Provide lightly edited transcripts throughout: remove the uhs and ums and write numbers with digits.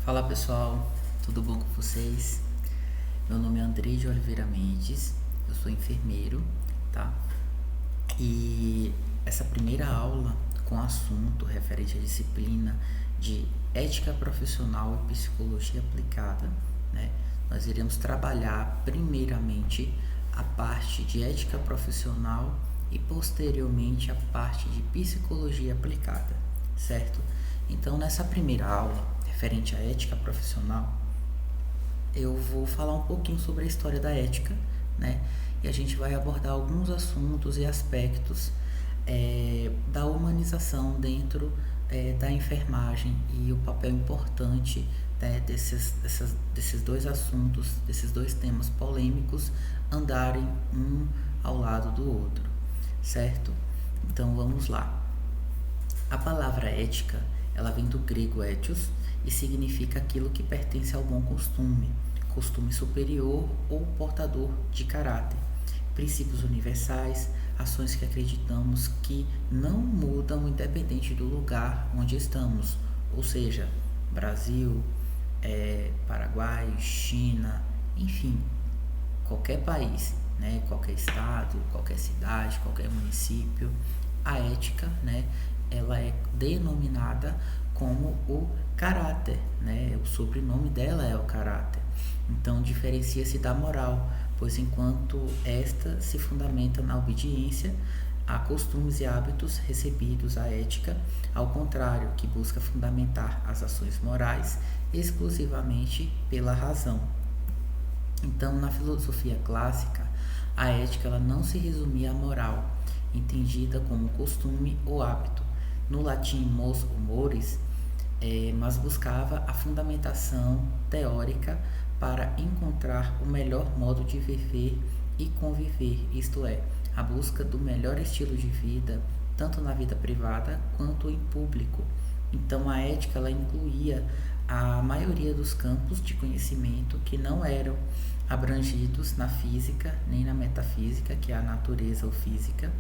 Fala pessoal, tudo bom com vocês? Meu nome é Andrei de Oliveira Mendes, eu sou enfermeiro, tá? E essa primeira aula com assunto referente à disciplina de ética profissional e psicologia aplicada, né? Nós iremos trabalhar primeiramente a parte de ética profissional e posteriormente a parte de psicologia aplicada, certo? Então, nessa primeira aula, referente à ética profissional, eu vou falar um pouquinho sobre a história da ética, né? E a gente vai abordar alguns assuntos e aspectos da humanização dentro da enfermagem e o papel importante, né, desses dois assuntos, desses dois temas polêmicos andarem um ao lado do outro, certo? Então vamos lá. A palavra ética, ela vem do grego ethos e significa aquilo que pertence ao bom costume, costume superior ou portador de caráter, princípios universais, ações que acreditamos que não mudam independente do lugar onde estamos, ou seja, Brasil, Paraguai, China, enfim, qualquer país, né, qualquer estado, qualquer cidade, qualquer município, a ética, né, ela é denominada como o caráter, né, o sobrenome dela é o caráter. Então diferencia-se da moral, pois enquanto esta se fundamenta na obediência a costumes e hábitos recebidos, a ética, ao contrário, que busca fundamentar as ações morais exclusivamente pela razão. Então, na filosofia clássica, a ética ela não se resumia à moral, entendida como costume ou hábito, no latim mos humores, mas buscava a fundamentação teórica para encontrar o melhor modo de viver e conviver, isto é, a busca do melhor estilo de vida, tanto na vida privada quanto em público. Então a ética ela incluía a maioria dos campos de conhecimento que não eram abrangidos na física nem na metafísica, que é a natureza ou física,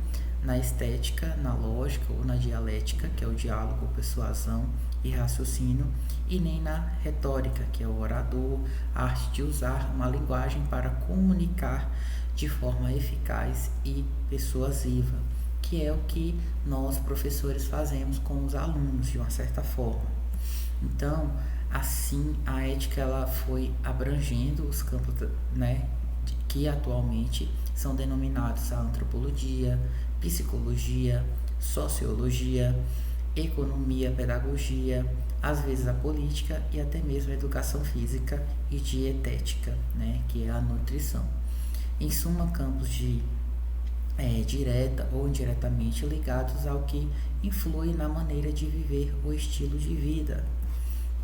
na estética, na lógica ou na dialética, que é o diálogo, persuasão e raciocínio, e nem na retórica, que é o orador, a arte de usar uma linguagem para comunicar de forma eficaz e persuasiva, que é o que nós professores fazemos com os alunos de uma certa forma. Então, assim, a ética ela foi abrangendo os campos, né, que atualmente são denominados a antropologia, psicologia, sociologia, economia, pedagogia, às vezes a política e até mesmo a educação física e dietética, né, que é a nutrição. Em suma, campos de direta ou indiretamente ligados ao que influi na maneira de viver o estilo de vida.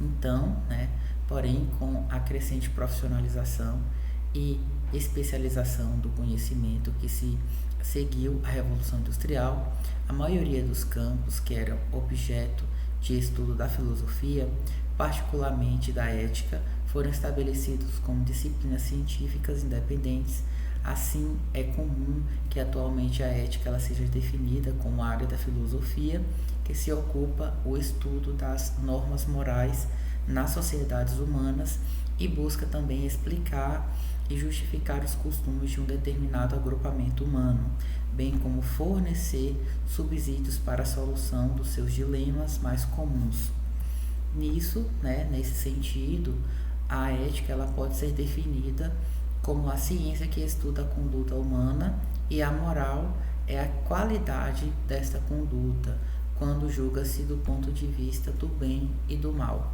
Então, né, porém, com a crescente profissionalização e especialização do conhecimento que se seguiu a Revolução Industrial, a maioria dos campos que eram objeto de estudo da filosofia, particularmente da ética, foram estabelecidos como disciplinas científicas independentes. Assim, é comum que atualmente a ética ela seja definida como a área da filosofia que se ocupa o estudo das normas morais nas sociedades humanas e busca também explicar e justificar os costumes de um determinado agrupamento humano, bem como fornecer subsídios para a solução dos seus dilemas mais comuns. Nisso, né, nesse sentido, a ética ela pode ser definida como a ciência que estuda a conduta humana e a moral é a qualidade desta conduta, quando julga-se do ponto de vista do bem e do mal.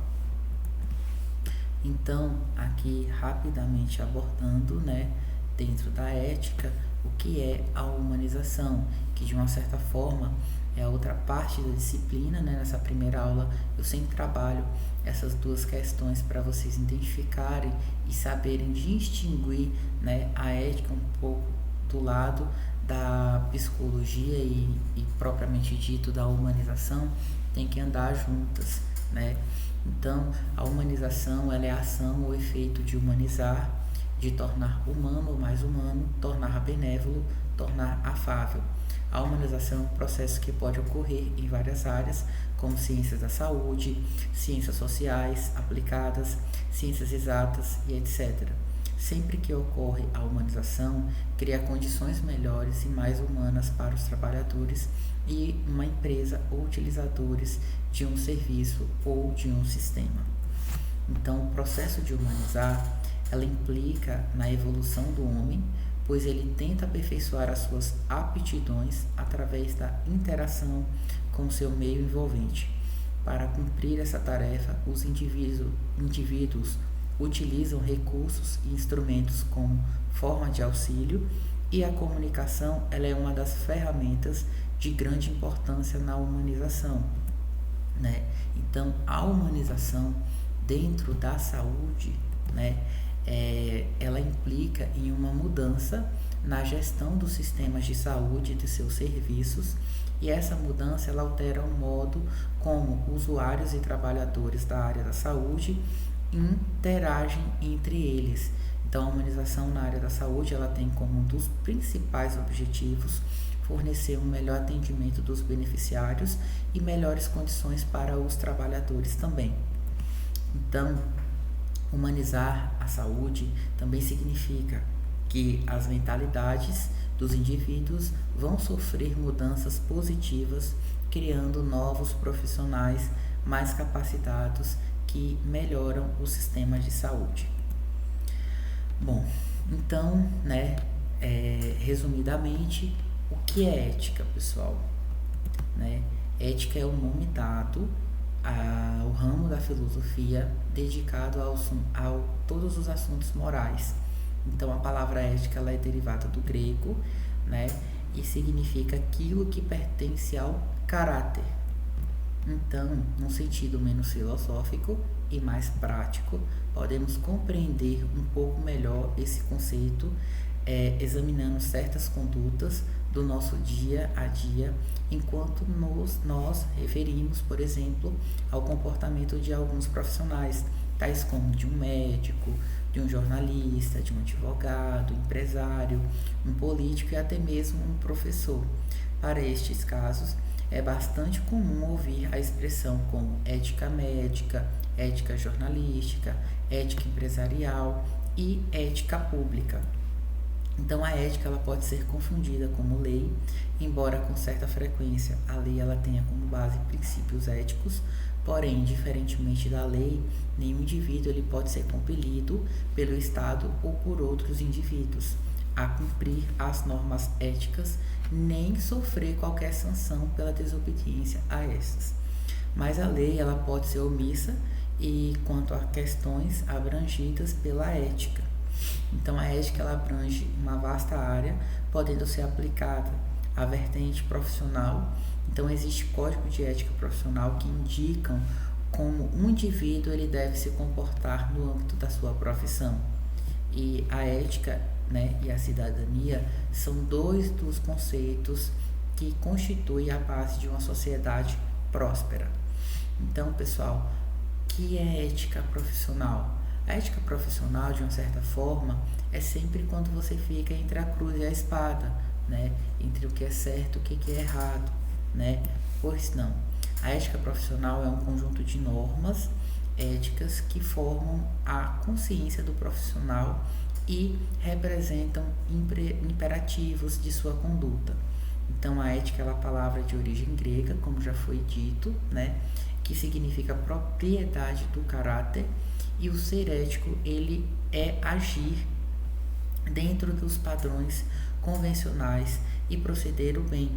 Então, aqui rapidamente abordando, né, dentro da ética, o que é a humanização, que de uma certa forma é a outra parte da disciplina, né? Nessa primeira aula eu sempre trabalho essas duas questões para vocês identificarem e saberem distinguir, né, a ética um pouco do lado da psicologia e propriamente dito da humanização, tem que andar juntas, né? Então, a humanização ela é a ação ou efeito de humanizar, de tornar humano ou mais humano, tornar benévolo, tornar afável. A humanização é um processo que pode ocorrer em várias áreas, como ciências da saúde, ciências sociais aplicadas, ciências exatas e etc. Sempre que ocorre a humanização, cria condições melhores e mais humanas para os trabalhadores e uma empresa ou utilizadores de um serviço ou de um sistema. Então, o processo de humanizar, ela implica na evolução do homem, pois ele tenta aperfeiçoar as suas aptidões através da interação com o seu meio envolvente. Para cumprir essa tarefa, os indivíduos utilizam recursos e instrumentos como forma de auxílio, e a comunicação ela é uma das ferramentas de grande importância na humanização, né? Então, a humanização dentro da saúde, né, ela implica em uma mudança na gestão dos sistemas de saúde e de seus serviços, e essa mudança ela altera o modo como usuários e trabalhadores da área da saúde interagem entre eles. Então, a humanização na área da saúde ela tem como um dos principais objetivos fornecer um melhor atendimento dos beneficiários e melhores condições para os trabalhadores também. Então, humanizar a saúde também significa que as mentalidades dos indivíduos vão sofrer mudanças positivas, criando novos profissionais mais capacitados que melhoram o sistema de saúde. Bom, então, né, resumidamente, o que é ética, pessoal? Né? Ética é o nome dado ao ramo da filosofia dedicado a todos os assuntos morais. Então, a palavra ética ela é derivada do grego, né, e significa aquilo que pertence ao caráter. Então, num sentido menos filosófico e mais prático, podemos compreender um pouco melhor esse conceito examinando certas condutas do nosso dia a dia, enquanto nós referimos, por exemplo, ao comportamento de alguns profissionais, tais como de um médico, de um jornalista, de um advogado, empresário, um político e até mesmo um professor. Para estes casos, é bastante comum ouvir a expressão como ética médica, ética jornalística, ética empresarial e ética pública. Então, a ética ela pode ser confundida como lei, embora com certa frequência a lei ela tenha como base princípios éticos, porém, diferentemente da lei, nenhum indivíduo ele pode ser compelido pelo Estado ou por outros indivíduos a cumprir as normas éticas, nem sofrer qualquer sanção pela desobediência a essas. Mas a lei ela pode ser omissa e quanto a questões abrangidas pela ética. Então, a ética ela abrange uma vasta área, podendo ser aplicada à vertente profissional. Então, existe código de ética profissional que indicam como um indivíduo ele deve se comportar no âmbito da sua profissão. E a ética, né, e a cidadania são dois dos conceitos que constituem a base de uma sociedade próspera. Então, pessoal, o que é ética profissional? A ética profissional, de uma certa forma, é sempre quando você fica entre a cruz e a espada, né? Entre o que é certo e o que é errado, né? Pois não. A ética profissional é um conjunto de normas éticas que formam a consciência do profissional e representam imperativos de sua conduta. Então, a ética é uma palavra de origem grega, como já foi dito, né? Que significa propriedade do caráter. E o ser ético, ele é agir dentro dos padrões convencionais e proceder o bem,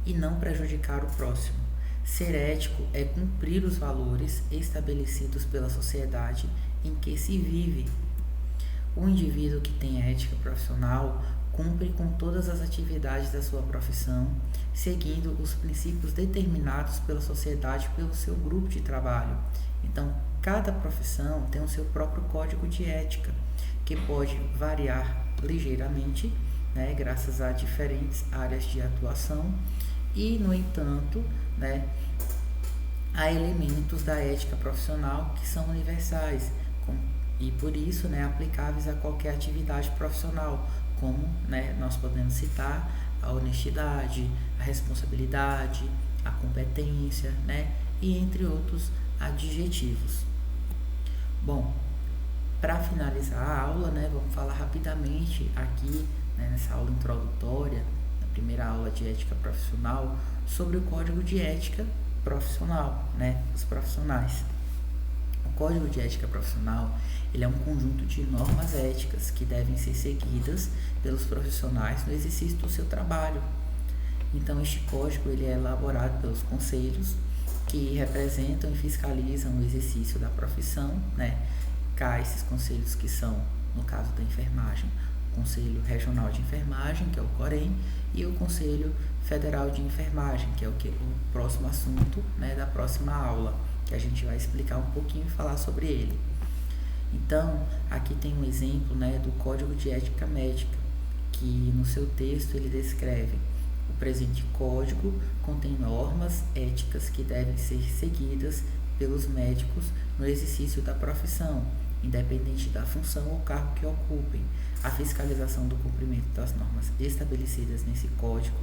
e não prejudicar o próximo. Ser ético é cumprir os valores estabelecidos pela sociedade em que se vive. O indivíduo que tem ética profissional cumpre com todas as atividades da sua profissão, seguindo os princípios determinados pela sociedade, pelo seu grupo de trabalho. Então, cada profissão tem o seu próprio código de ética, que pode variar ligeiramente, né, graças a diferentes áreas de atuação, e, no entanto, né, há elementos da ética profissional que são universais e, por isso, né, aplicáveis a qualquer atividade profissional, como, né, nós podemos citar a honestidade, a responsabilidade, a competência, né, e entre outros adjetivos. Bom, para finalizar a aula, né, vamos falar rapidamente aqui, né, nessa aula introdutória, na primeira aula de ética profissional, sobre o Código de Ética Profissional, né, os profissionais. O Código de Ética Profissional, ele é um conjunto de normas éticas que devem ser seguidas pelos profissionais no exercício do seu trabalho. Então, este código ele é elaborado pelos conselhos que representam e fiscalizam o exercício da profissão, né? Cá esses conselhos que são, no caso da enfermagem, o Conselho Regional de Enfermagem, que é o COREN, e o Conselho Federal de Enfermagem, que é o próximo assunto, né, da próxima aula, que a gente vai explicar um pouquinho e falar sobre ele. Então, aqui tem um exemplo, né, do Código de Ética Médica, que no seu texto ele descreve: o presente código contém normas éticas que devem ser seguidas pelos médicos no exercício da profissão, independente da função ou cargo que ocupem. A fiscalização do cumprimento das normas estabelecidas nesse código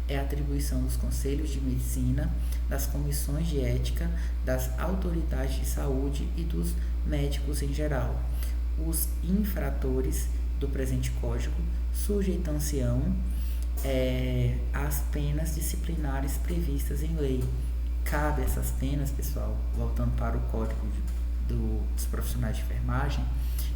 é atribuição dos conselhos de medicina, das comissões de ética, das autoridades de saúde e dos médicos em geral. Os infratores do presente código sujeitam-se-ão às penas disciplinares previstas em lei. Cabe essas penas, pessoal, voltando para o Código dos Profissionais de Enfermagem,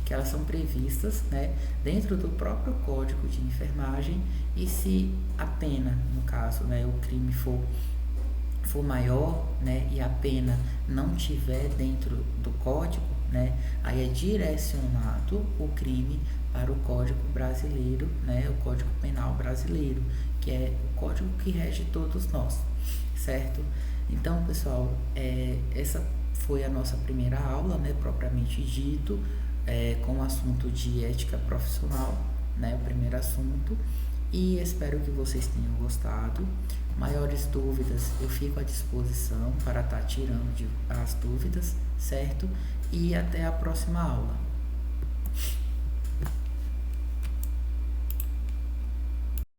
que elas são previstas, né, dentro do próprio Código de Enfermagem, e se a pena, no caso, né, o crime for maior, né, e a pena não tiver dentro do código, né, aí é direcionado o crime para o Código Brasileiro, né, o Código Penal Brasileiro, que é o código que rege todos nós, certo? Então, pessoal, essa foi a nossa primeira aula, né, propriamente dito, com o assunto de ética profissional, né, o primeiro assunto, e espero que vocês tenham gostado. Maiores dúvidas, eu fico à disposição para estar tirando as dúvidas, certo? E até a próxima aula.